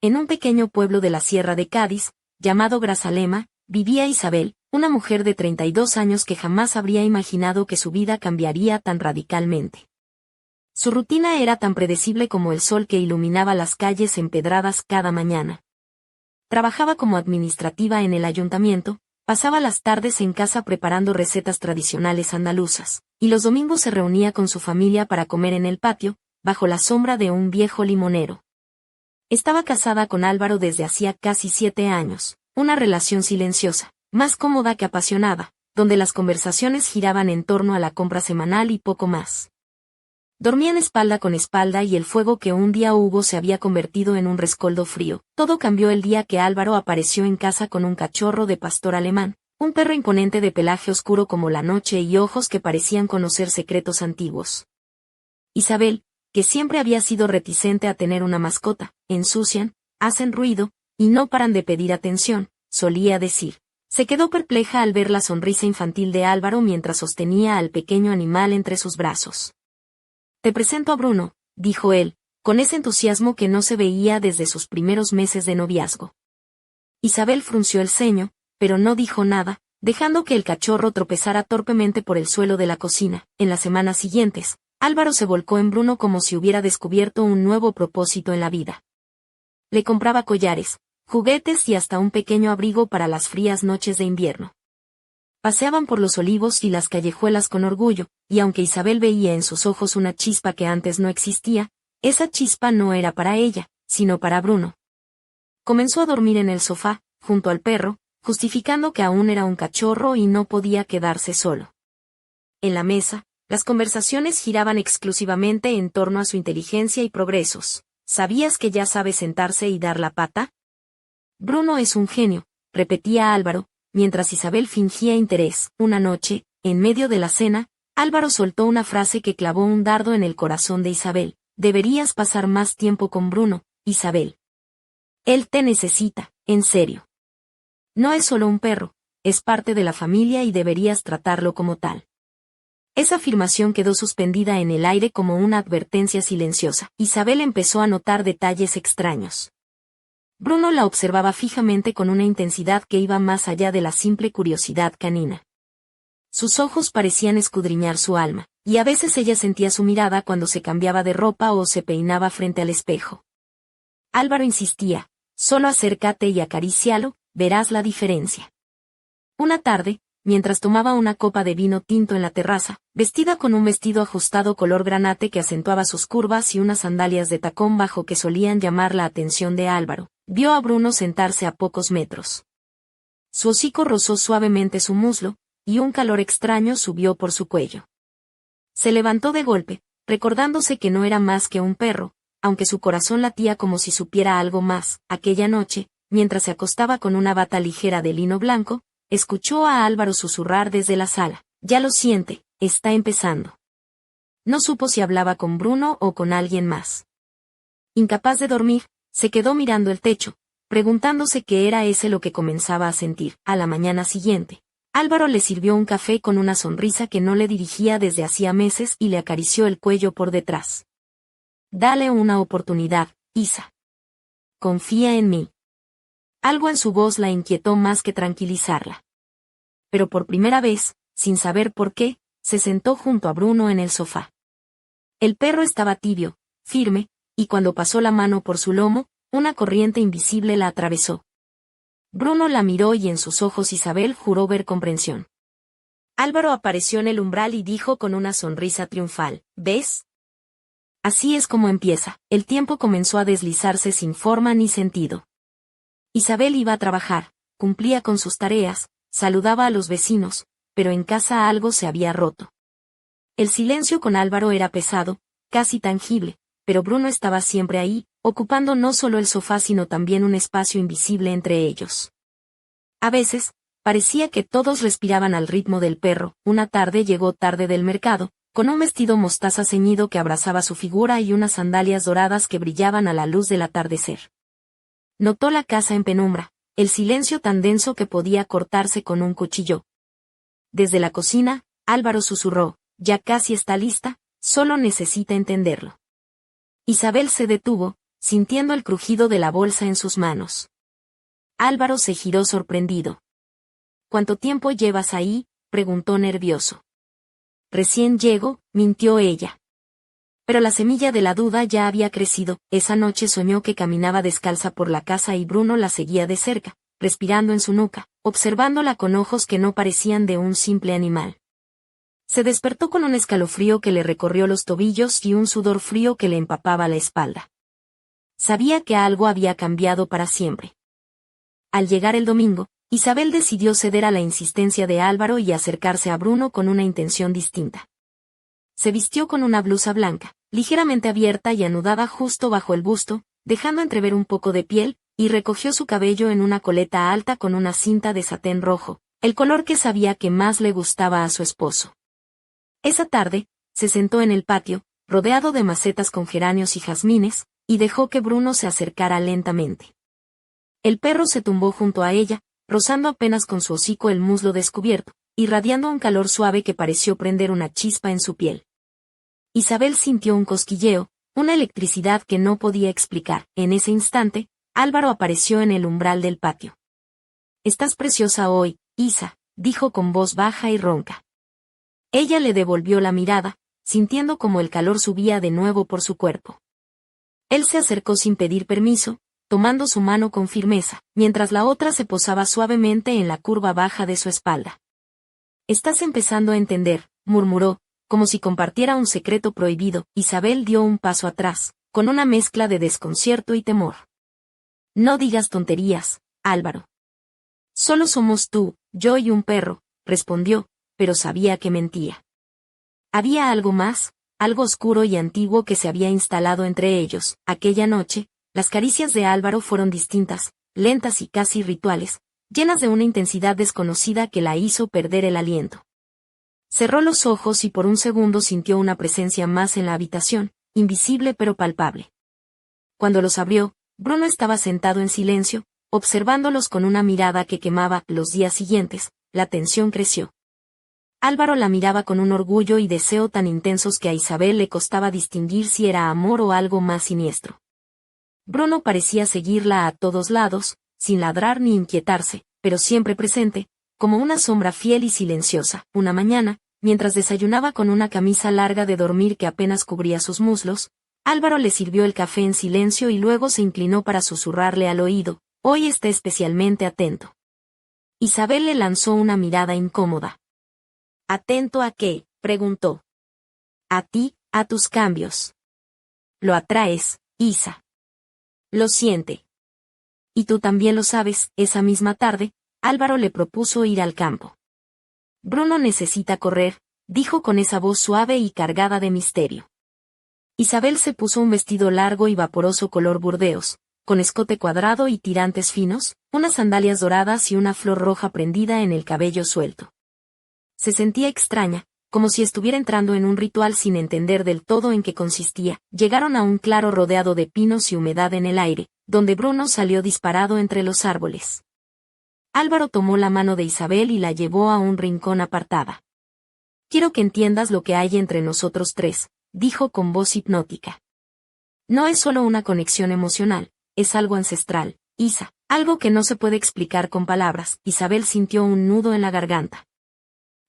En un pequeño pueblo de la Sierra de Cádiz, llamado Grazalema, vivía Isabel, una mujer de 32 años que jamás habría imaginado que su vida cambiaría tan radicalmente. Su rutina era tan predecible como el sol que iluminaba las calles empedradas cada mañana. Trabajaba como administrativa en el ayuntamiento, pasaba las tardes en casa preparando recetas tradicionales andaluzas, y los domingos se reunía con su familia para comer en el patio, bajo la sombra de un viejo limonero. Estaba casada con Álvaro desde hacía casi 7 años, una relación silenciosa, más cómoda que apasionada, donde las conversaciones giraban en torno a la compra semanal y poco más. Dormían espalda con espalda y el fuego que un día hubo se había convertido en un rescoldo frío. Todo cambió el día que Álvaro apareció en casa con un cachorro de pastor alemán, un perro imponente de pelaje oscuro como la noche y ojos que parecían conocer secretos antiguos. Isabel, que siempre había sido reticente a tener una mascota, ensucian, hacen ruido, y no paran de pedir atención, solía decir. Se quedó perpleja al ver la sonrisa infantil de Álvaro mientras sostenía al pequeño animal entre sus brazos. «Te presento a Bruno», dijo él, con ese entusiasmo que no se veía desde sus primeros meses de noviazgo. Isabel frunció el ceño, pero no dijo nada, dejando que el cachorro tropezara torpemente por el suelo de la cocina. En las semanas siguientes, Álvaro se volcó en Bruno como si hubiera descubierto un nuevo propósito en la vida. Le compraba collares, juguetes y hasta un pequeño abrigo para las frías noches de invierno. Paseaban por los olivos y las callejuelas con orgullo, y aunque Isabel veía en sus ojos una chispa que antes no existía, esa chispa no era para ella, sino para Bruno. Comenzó a dormir en el sofá, junto al perro, justificando que aún era un cachorro y no podía quedarse solo. En la mesa, las conversaciones giraban exclusivamente en torno a su inteligencia y progresos. ¿Sabías que ya sabe sentarse y dar la pata? Bruno es un genio, repetía Álvaro, mientras Isabel fingía interés. Una noche, en medio de la cena, Álvaro soltó una frase que clavó un dardo en el corazón de Isabel. Deberías pasar más tiempo con Bruno, Isabel. Él te necesita, en serio. No es solo un perro, es parte de la familia y deberías tratarlo como tal. Esa afirmación quedó suspendida en el aire como una advertencia silenciosa. Isabel empezó a notar detalles extraños. Bruno la observaba fijamente con una intensidad que iba más allá de la simple curiosidad canina. Sus ojos parecían escudriñar su alma, y a veces ella sentía su mirada cuando se cambiaba de ropa o se peinaba frente al espejo. Álvaro insistía, solo acércate y acarícialo, verás la diferencia. Una tarde, mientras tomaba una copa de vino tinto en la terraza, vestida con un vestido ajustado color granate que acentuaba sus curvas y unas sandalias de tacón bajo que solían llamar la atención de Álvaro, vio a Bruno sentarse a pocos metros. Su hocico rozó suavemente su muslo, y un calor extraño subió por su cuello. Se levantó de golpe, recordándose que no era más que un perro, aunque su corazón latía como si supiera algo más. Aquella noche, mientras se acostaba con una bata ligera de lino blanco, escuchó a Álvaro susurrar desde la sala. Ya lo siente, está empezando. No supo si hablaba con Bruno o con alguien más. Incapaz de dormir, se quedó mirando el techo, preguntándose qué era ese lo que comenzaba a sentir. A la mañana siguiente, Álvaro le sirvió un café con una sonrisa que no le dirigía desde hacía meses y le acarició el cuello por detrás. Dale una oportunidad, Isa. Confía en mí. Algo en su voz la inquietó más que tranquilizarla. Pero por primera vez, sin saber por qué, se sentó junto a Bruno en el sofá. El perro estaba tibio, firme, y cuando pasó la mano por su lomo, una corriente invisible la atravesó. Bruno la miró y en sus ojos Isabel juró ver comprensión. Álvaro apareció en el umbral y dijo con una sonrisa triunfal, ¿ves? Así es como empieza. El tiempo comenzó a deslizarse sin forma ni sentido. Isabel iba a trabajar, cumplía con sus tareas, saludaba a los vecinos, pero en casa algo se había roto. El silencio con Álvaro era pesado, casi tangible, pero Bruno estaba siempre ahí, ocupando no solo el sofá sino también un espacio invisible entre ellos. A veces, parecía que todos respiraban al ritmo del perro. Una tarde llegó tarde del mercado, con un vestido mostaza ceñido que abrazaba su figura y unas sandalias doradas que brillaban a la luz del atardecer. Notó la casa en penumbra, el silencio tan denso que podía cortarse con un cuchillo. Desde la cocina, Álvaro susurró, ya casi está lista, solo necesita entenderlo. Isabel se detuvo, sintiendo el crujido de la bolsa en sus manos. Álvaro se giró sorprendido. ¿Cuánto tiempo llevas ahí?, preguntó nervioso. Recién llego, mintió ella. Pero la semilla de la duda ya había crecido. Esa noche soñó que caminaba descalza por la casa y Bruno la seguía de cerca, respirando en su nuca, observándola con ojos que no parecían de un simple animal. Se despertó con un escalofrío que le recorrió los tobillos y un sudor frío que le empapaba la espalda. Sabía que algo había cambiado para siempre. Al llegar el domingo, Isabel decidió ceder a la insistencia de Álvaro y acercarse a Bruno con una intención distinta. Se vistió con una blusa blanca, ligeramente abierta y anudada justo bajo el busto, dejando entrever un poco de piel, y recogió su cabello en una coleta alta con una cinta de satén rojo, el color que sabía que más le gustaba a su esposo. Esa tarde, se sentó en el patio, rodeado de macetas con geranios y jazmines, y dejó que Bruno se acercara lentamente. El perro se tumbó junto a ella, rozando apenas con su hocico el muslo descubierto, irradiando un calor suave que pareció prender una chispa en su piel. Isabel sintió un cosquilleo, una electricidad que no podía explicar. En ese instante, Álvaro apareció en el umbral del patio. «Estás preciosa hoy, Isa», dijo con voz baja y ronca. Ella le devolvió la mirada, sintiendo como el calor subía de nuevo por su cuerpo. Él se acercó sin pedir permiso, tomando su mano con firmeza, mientras la otra se posaba suavemente en la curva baja de su espalda. «Estás empezando a entender», murmuró, como si compartiera un secreto prohibido. Isabel dio un paso atrás, con una mezcla de desconcierto y temor. «No digas tonterías, Álvaro. Solo somos tú, yo y un perro», respondió, pero sabía que mentía. Había algo más, algo oscuro y antiguo que se había instalado entre ellos. Aquella noche, las caricias de Álvaro fueron distintas, lentas y casi rituales, llenas de una intensidad desconocida que la hizo perder el aliento. Cerró los ojos y por un segundo sintió una presencia más en la habitación, invisible pero palpable. Cuando los abrió, Bruno estaba sentado en silencio, observándolos con una mirada que quemaba. Los días siguientes, la tensión creció. Álvaro la miraba con un orgullo y deseo tan intensos que a Isabel le costaba distinguir si era amor o algo más siniestro. Bruno parecía seguirla a todos lados, sin ladrar ni inquietarse, pero siempre presente, como una sombra fiel y silenciosa. Una mañana, mientras desayunaba con una camisa larga de dormir que apenas cubría sus muslos, Álvaro le sirvió el café en silencio y luego se inclinó para susurrarle al oído: «Hoy está especialmente atento». Isabel le lanzó una mirada incómoda. «¿Atento a qué?», preguntó. «A ti, a tus cambios. Lo atraes, Isa. Lo siente. Y tú también lo sabes». Esa misma tarde, Álvaro le propuso ir al campo. «Bruno necesita correr», dijo con esa voz suave y cargada de misterio. Isabel se puso un vestido largo y vaporoso color burdeos, con escote cuadrado y tirantes finos, unas sandalias doradas y una flor roja prendida en el cabello suelto. Se sentía extraña, como si estuviera entrando en un ritual sin entender del todo en qué consistía. Llegaron a un claro rodeado de pinos y humedad en el aire, donde Bruno salió disparado entre los árboles. Álvaro tomó la mano de Isabel y la llevó a un rincón apartada. «Quiero que entiendas lo que hay entre nosotros tres», dijo con voz hipnótica. «No es solo una conexión emocional, es algo ancestral, Isa, algo que no se puede explicar con palabras». Isabel sintió un nudo en la garganta.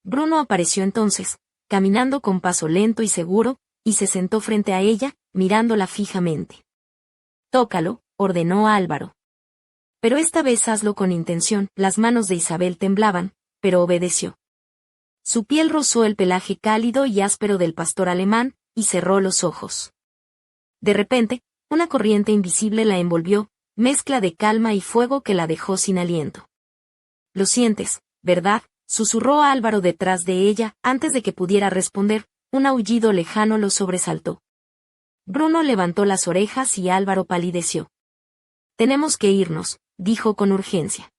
Bruno apareció entonces, caminando con paso lento y seguro, y se sentó frente a ella, mirándola fijamente. «Tócalo», ordenó Álvaro. «Pero esta vez hazlo con intención». Las manos de Isabel temblaban, pero obedeció. Su piel rozó el pelaje cálido y áspero del pastor alemán, y cerró los ojos. De repente, una corriente invisible la envolvió, mezcla de calma y fuego que la dejó sin aliento. «Lo sientes, ¿verdad?», susurró Álvaro detrás de ella. Antes de que pudiera responder, un aullido lejano lo sobresaltó. Bruno levantó las orejas y Álvaro palideció. «Tenemos que irnos», dijo con urgencia.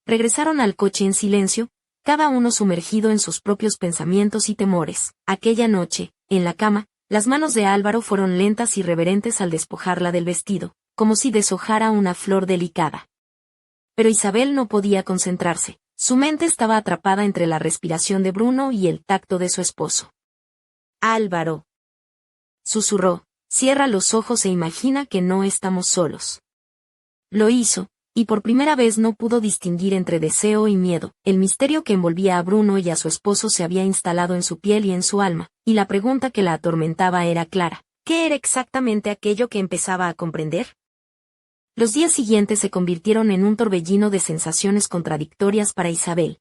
Regresaron al coche en silencio, cada uno sumergido en sus propios pensamientos y temores. Aquella noche, en la cama, las manos de Álvaro fueron lentas y reverentes al despojarla del vestido, como si deshojara una flor delicada. Pero Isabel no podía concentrarse. Su mente estaba atrapada entre la respiración de Bruno y el tacto de su esposo. «Álvaro», susurró, cierra los ojos e imagina que no estamos solos. Lo hizo, y por primera vez no pudo distinguir entre deseo y miedo. El misterio que envolvía a Bruno y a su esposo se había instalado en su piel y en su alma, y la pregunta que la atormentaba era clara. ¿Qué era exactamente aquello que empezaba a comprender? Los días siguientes se convirtieron en un torbellino de sensaciones contradictorias para Isabel.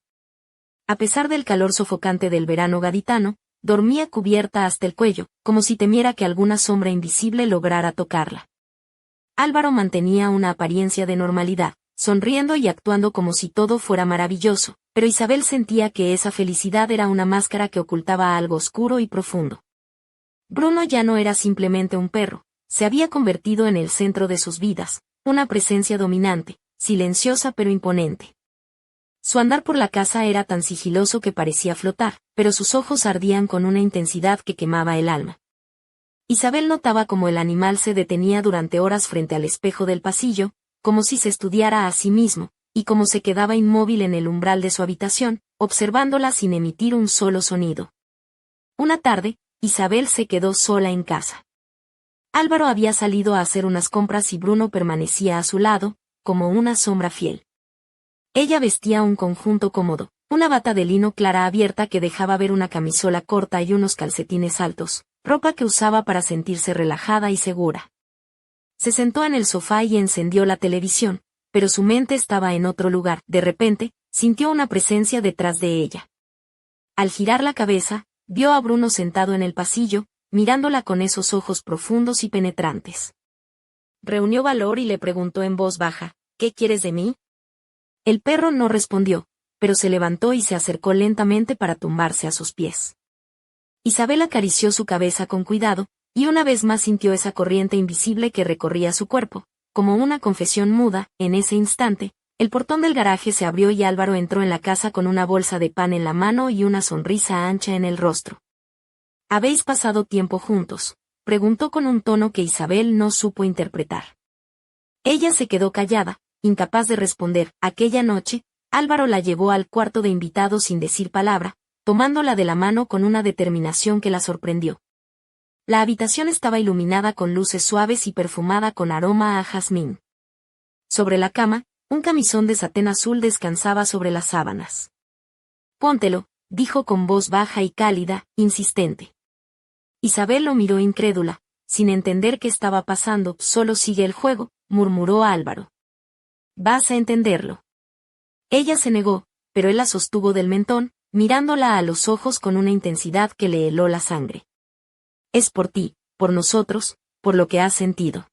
A pesar del calor sofocante del verano gaditano, dormía cubierta hasta el cuello, como si temiera que alguna sombra invisible lograra tocarla. Álvaro mantenía una apariencia de normalidad, sonriendo y actuando como si todo fuera maravilloso, pero Isabel sentía que esa felicidad era una máscara que ocultaba algo oscuro y profundo. Bruno ya no era simplemente un perro, se había convertido en el centro de sus vidas, una presencia dominante, silenciosa pero imponente. Su andar por la casa era tan sigiloso que parecía flotar, pero sus ojos ardían con una intensidad que quemaba el alma. Isabel notaba cómo el animal se detenía durante horas frente al espejo del pasillo, como si se estudiara a sí mismo, y cómo se quedaba inmóvil en el umbral de su habitación, observándola sin emitir un solo sonido. Una tarde, Isabel se quedó sola en casa. Álvaro había salido a hacer unas compras y Bruno permanecía a su lado, como una sombra fiel. Ella vestía un conjunto cómodo, una bata de lino clara abierta que dejaba ver una camisola corta y unos calcetines altos, ropa que usaba para sentirse relajada y segura. Se sentó en el sofá y encendió la televisión, pero su mente estaba en otro lugar. De repente, sintió una presencia detrás de ella. Al girar la cabeza, vio a Bruno sentado en el pasillo, mirándola con esos ojos profundos y penetrantes. Reunió valor y le preguntó en voz baja, ¿qué quieres de mí? El perro no respondió, pero se levantó y se acercó lentamente para tumbarse a sus pies. Isabel acarició su cabeza con cuidado, y una vez más sintió esa corriente invisible que recorría su cuerpo, como una confesión muda. En ese instante, el portón del garaje se abrió y Álvaro entró en la casa con una bolsa de pan en la mano y una sonrisa ancha en el rostro. ¿Habéis pasado tiempo juntos?, preguntó con un tono que Isabel no supo interpretar. Ella se quedó callada, incapaz de responder. Aquella noche, Álvaro la llevó al cuarto de invitados sin decir palabra, tomándola de la mano con una determinación que la sorprendió. La habitación estaba iluminada con luces suaves y perfumada con aroma a jazmín. Sobre la cama, un camisón de satén azul descansaba sobre las sábanas. «Póntelo», dijo con voz baja y cálida, insistente. Isabel lo miró incrédula, sin entender qué estaba pasando. «Solo sigue el juego», murmuró Álvaro. «Vas a entenderlo». Ella se negó, pero él la sostuvo del mentón, mirándola a los ojos con una intensidad que le heló la sangre. «Es por ti, por nosotros, por lo que has sentido».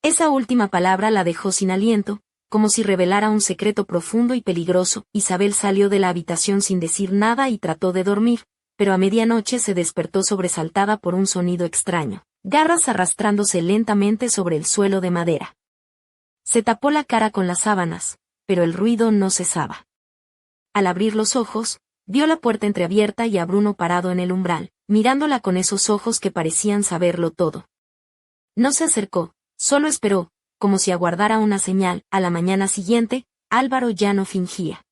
Esa última palabra la dejó sin aliento, como si revelara un secreto profundo y peligroso. Isabel salió de la habitación sin decir nada y trató de dormir, pero a medianoche se despertó sobresaltada por un sonido extraño, garras arrastrándose lentamente sobre el suelo de madera. Se tapó la cara con las sábanas, pero el ruido no cesaba. Al abrir los ojos, vio la puerta entreabierta y a Bruno parado en el umbral, mirándola con esos ojos que parecían saberlo todo. No se acercó, solo esperó, como si aguardara una señal. A la mañana siguiente, Álvaro ya no fingía.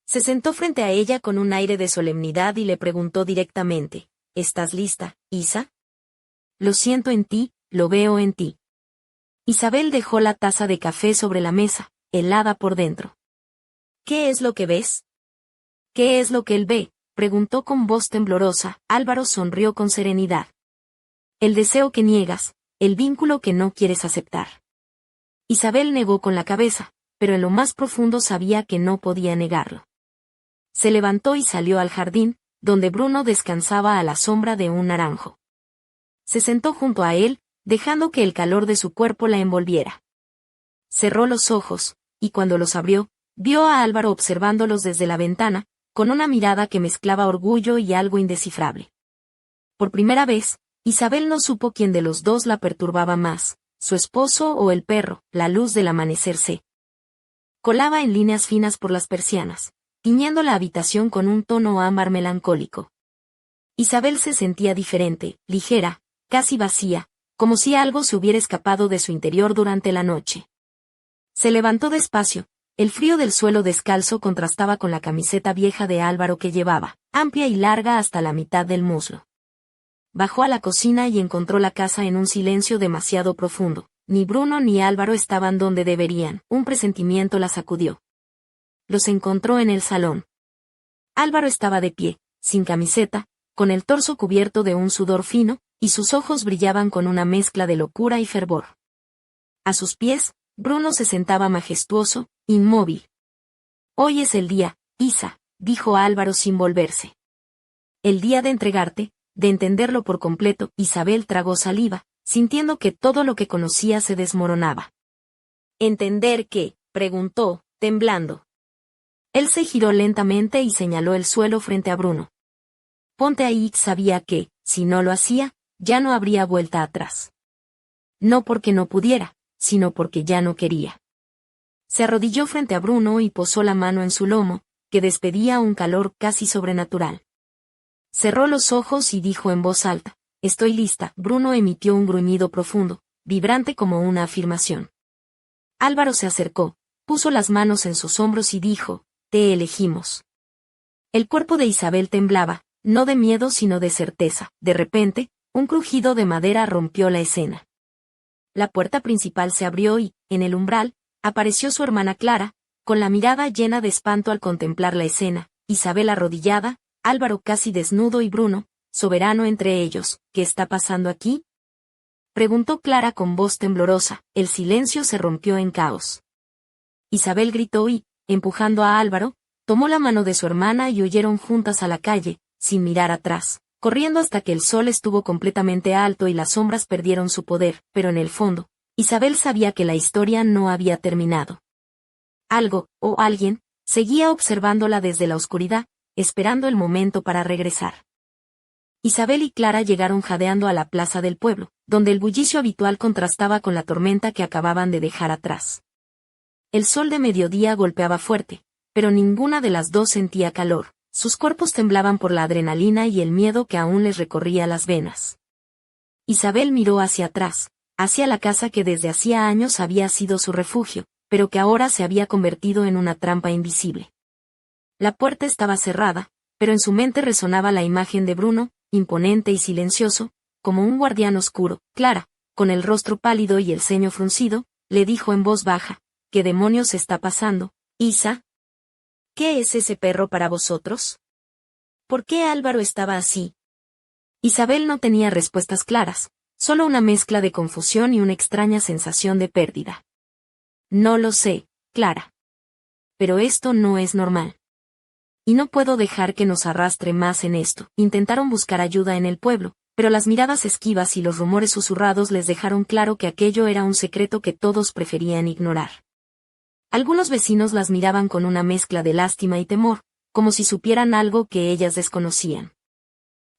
Se sentó frente a ella con un aire de solemnidad y le preguntó directamente, ¿estás lista, Isa? Lo siento en ti, lo veo en ti. Isabel dejó la taza de café sobre la mesa, helada por dentro. ¿Qué es lo que ves? ¿Qué es lo que él ve?, preguntó con voz temblorosa. Álvaro sonrió con serenidad. El deseo que niegas, el vínculo que no quieres aceptar. Isabel negó con la cabeza, pero en lo más profundo sabía que no podía negarlo. Se levantó y salió al jardín, donde Bruno descansaba a la sombra de un naranjo. Se sentó junto a él, dejando que el calor de su cuerpo la envolviera. Cerró los ojos, y cuando los abrió, vio a Álvaro observándolos desde la ventana, con una mirada que mezclaba orgullo y algo indescifrable. Por primera vez, Isabel no supo quién de los dos la perturbaba más, su esposo o el perro. La luz del amanecer se colaba en líneas finas por las persianas, tiñendo la habitación con un tono ámbar melancólico. Isabel se sentía diferente, ligera, casi vacía, como si algo se hubiera escapado de su interior durante la noche. Se levantó despacio. El frío del suelo descalzo contrastaba con la camiseta vieja de Álvaro que llevaba, amplia y larga hasta la mitad del muslo. bajó a la cocina y encontró la casa en un silencio demasiado profundo. Ni Bruno ni Álvaro estaban donde deberían. Un presentimiento la sacudió. Los encontró en el salón. Álvaro estaba de pie, sin camiseta, con el torso cubierto de un sudor fino, y sus ojos brillaban con una mezcla de locura y fervor. A sus pies, Bruno se sentaba majestuoso, inmóvil. «Hoy es el día, Isa», dijo Álvaro sin volverse. «El día de entregarte, de entenderlo por completo». Isabel tragó saliva, sintiendo que todo lo que conocía se desmoronaba. «¿Entender qué?», preguntó, temblando. Él se giró lentamente y señaló el suelo frente a Bruno. «Ponte ahí». Sabía que, si no lo hacía, ya no habría vuelta atrás. No porque no pudiera, sino porque ya no quería. Se arrodilló frente a Bruno y posó la mano en su lomo, que despedía un calor casi sobrenatural. Cerró los ojos y dijo en voz alta: «Estoy lista». Bruno emitió un gruñido profundo, vibrante como una afirmación. Álvaro se acercó, puso las manos en sus hombros y dijo: «Te elegimos». El cuerpo de Isabel temblaba, no de miedo sino de certeza. De repente, un crujido de madera rompió la escena. La puerta principal se abrió y, en el umbral, apareció su hermana Clara, con la mirada llena de espanto al contemplar la escena, Isabel arrodillada, Álvaro casi desnudo y Bruno, soberano entre ellos. «¿Qué está pasando aquí?», preguntó Clara con voz temblorosa. El silencio se rompió en caos. Isabel gritó y, empujando a Álvaro, tomó la mano de su hermana y huyeron juntas a la calle, sin mirar atrás, corriendo hasta que el sol estuvo completamente alto y las sombras perdieron su poder, pero en el fondo, Isabel sabía que la historia no había terminado. Algo, o alguien, seguía observándola desde la oscuridad, esperando el momento para regresar. Isabel y Clara llegaron jadeando a la plaza del pueblo, donde el bullicio habitual contrastaba con la tormenta que acababan de dejar atrás. El sol de mediodía golpeaba fuerte, pero ninguna de las dos sentía calor. Sus cuerpos temblaban por la adrenalina y el miedo que aún les recorría las venas. Isabel miró hacia atrás, hacia la casa que desde hacía años había sido su refugio, pero que ahora se había convertido en una trampa invisible. La puerta estaba cerrada, pero en su mente resonaba la imagen de Bruno, imponente y silencioso, como un guardián oscuro. Clara, con el rostro pálido y el ceño fruncido, le dijo en voz baja: «¿Qué demonios está pasando, Isa? ¿Qué es ese perro para vosotros? ¿Por qué Álvaro estaba así?». Isabel no tenía respuestas claras, solo una mezcla de confusión y una extraña sensación de pérdida. «No lo sé, Clara. Pero esto no es normal. Y no puedo dejar que nos arrastre más en esto». Intentaron buscar ayuda en el pueblo, pero las miradas esquivas y los rumores susurrados les dejaron claro que aquello era un secreto que todos preferían ignorar. Algunos vecinos las miraban con una mezcla de lástima y temor, como si supieran algo que ellas desconocían.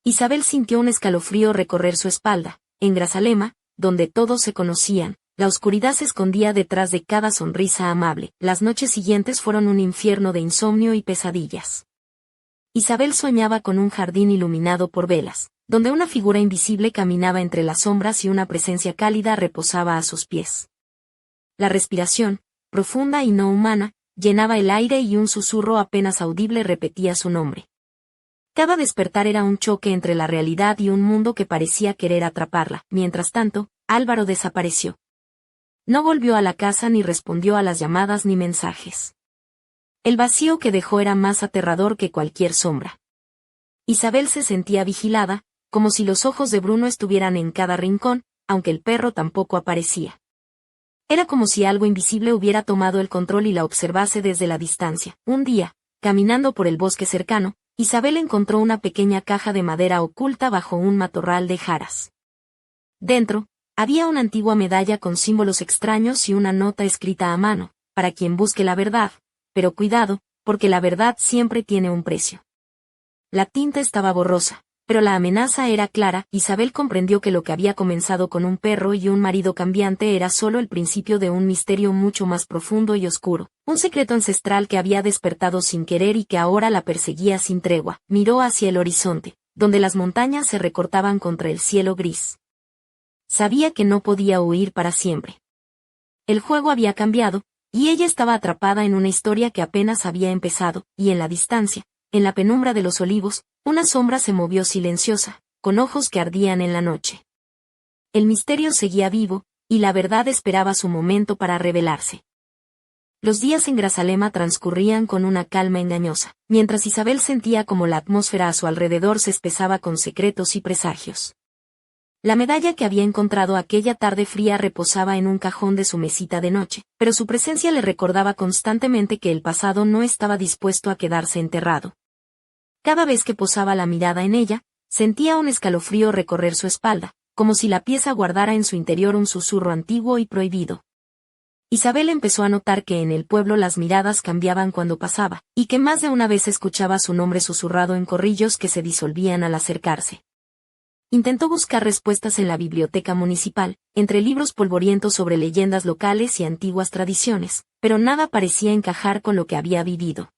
Isabel sintió un escalofrío recorrer su espalda. En Grazalema, donde todos se conocían, la oscuridad se escondía detrás de cada sonrisa amable. Las noches siguientes fueron un infierno de insomnio y pesadillas. Isabel soñaba con un jardín iluminado por velas, donde una figura invisible caminaba entre las sombras y una presencia cálida reposaba a sus pies. La respiración, profunda y no humana, llenaba el aire y un susurro apenas audible repetía su nombre. Cada despertar era un choque entre la realidad y un mundo que parecía querer atraparla. Mientras tanto, Álvaro desapareció. No volvió a la casa ni respondió a las llamadas ni mensajes. El vacío que dejó era más aterrador que cualquier sombra. Isabel se sentía vigilada, como si los ojos de Bruno estuvieran en cada rincón, aunque el perro tampoco aparecía. Era como si algo invisible hubiera tomado el control y la observase desde la distancia. Un día, caminando por el bosque cercano, Isabel encontró una pequeña caja de madera oculta bajo un matorral de jaras. Dentro, había una antigua medalla con símbolos extraños y una nota escrita a mano: «Para quien busque la verdad, pero cuidado, porque la verdad siempre tiene un precio». La tinta estaba borrosa, pero la amenaza era clara. Isabel comprendió que lo que había comenzado con un perro y un marido cambiante era solo el principio de un misterio mucho más profundo y oscuro, un secreto ancestral que había despertado sin querer y que ahora la perseguía sin tregua. Miró hacia el horizonte, donde las montañas se recortaban contra el cielo gris. Sabía que no podía huir para siempre. El juego había cambiado, y ella estaba atrapada en una historia que apenas había empezado, y en la distancia, en la penumbra de los olivos, una sombra se movió silenciosa, con ojos que ardían en la noche. El misterio seguía vivo, y la verdad esperaba su momento para revelarse. Los días en Grazalema transcurrían con una calma engañosa, mientras Isabel sentía como la atmósfera a su alrededor se espesaba con secretos y presagios. La medalla que había encontrado aquella tarde fría reposaba en un cajón de su mesita de noche, pero su presencia le recordaba constantemente que el pasado no estaba dispuesto a quedarse enterrado. Cada vez que posaba la mirada en ella, sentía un escalofrío recorrer su espalda, como si la pieza guardara en su interior un susurro antiguo y prohibido. Isabel empezó a notar que en el pueblo las miradas cambiaban cuando pasaba, y que más de una vez escuchaba su nombre susurrado en corrillos que se disolvían al acercarse. Intentó buscar respuestas en la biblioteca municipal, entre libros polvorientos sobre leyendas locales y antiguas tradiciones, pero nada parecía encajar con lo que había vivido.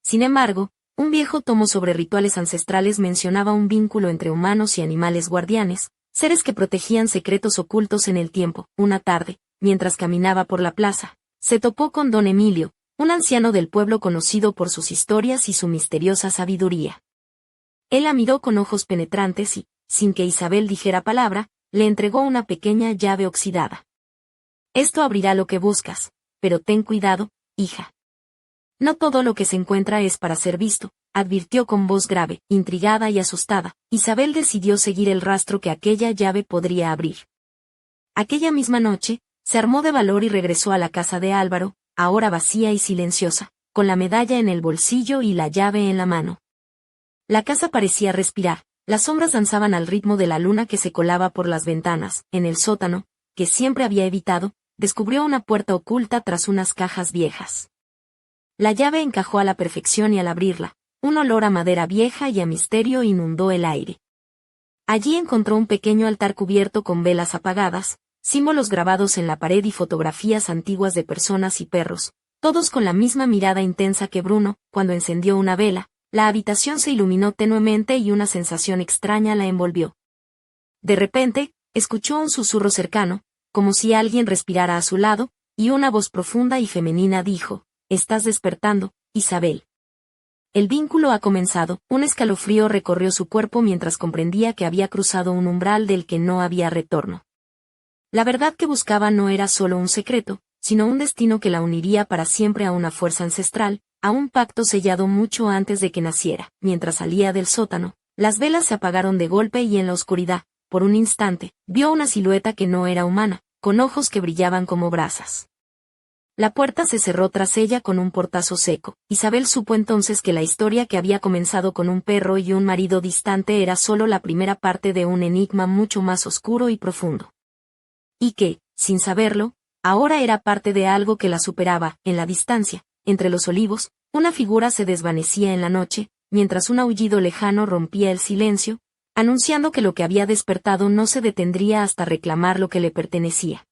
Sin embargo, un viejo tomo sobre rituales ancestrales mencionaba un vínculo entre humanos y animales guardianes, seres que protegían secretos ocultos en el tiempo. Una tarde, mientras caminaba por la plaza, se topó con don Emilio, un anciano del pueblo conocido por sus historias y su misteriosa sabiduría. Él la miró con ojos penetrantes y, sin que Isabel dijera palabra, le entregó una pequeña llave oxidada. Esto abrirá lo que buscas, pero ten cuidado, hija. No todo lo que se encuentra es para ser visto, advirtió con voz grave, intrigada y asustada. Isabel decidió seguir el rastro que aquella llave podría abrir. Aquella misma noche, se armó de valor y regresó a la casa de Álvaro, ahora vacía y silenciosa, con la medalla en el bolsillo y la llave en la mano. La casa parecía respirar, las sombras danzaban al ritmo de la luna que se colaba por las ventanas. En el sótano, que siempre había evitado, descubrió una puerta oculta tras unas cajas viejas. La llave encajó a la perfección y al abrirla, un olor a madera vieja y a misterio inundó el aire. Allí encontró un pequeño altar cubierto con velas apagadas, símbolos grabados en la pared y fotografías antiguas de personas y perros, todos con la misma mirada intensa que Bruno. Cuando encendió una vela, la habitación se iluminó tenuemente y una sensación extraña la envolvió. De repente, escuchó un susurro cercano, como si alguien respirara a su lado, y una voz profunda y femenina dijo: «Estás despertando, Isabel». El vínculo ha comenzado. Un escalofrío recorrió su cuerpo mientras comprendía que había cruzado un umbral del que no había retorno. La verdad que buscaba no era solo un secreto, sino un destino que la uniría para siempre a una fuerza ancestral, a un pacto sellado mucho antes de que naciera. Mientras salía del sótano, las velas se apagaron de golpe y en la oscuridad, por un instante, vio una silueta que no era humana, con ojos que brillaban como brasas. La puerta se cerró tras ella con un portazo seco. Isabel supo entonces que la historia que había comenzado con un perro y un marido distante era solo la primera parte de un enigma mucho más oscuro y profundo. Y que, sin saberlo, ahora era parte de algo que la superaba. En la distancia, entre los olivos, una figura se desvanecía en la noche, mientras un aullido lejano rompía el silencio, anunciando que lo que había despertado no se detendría hasta reclamar lo que le pertenecía.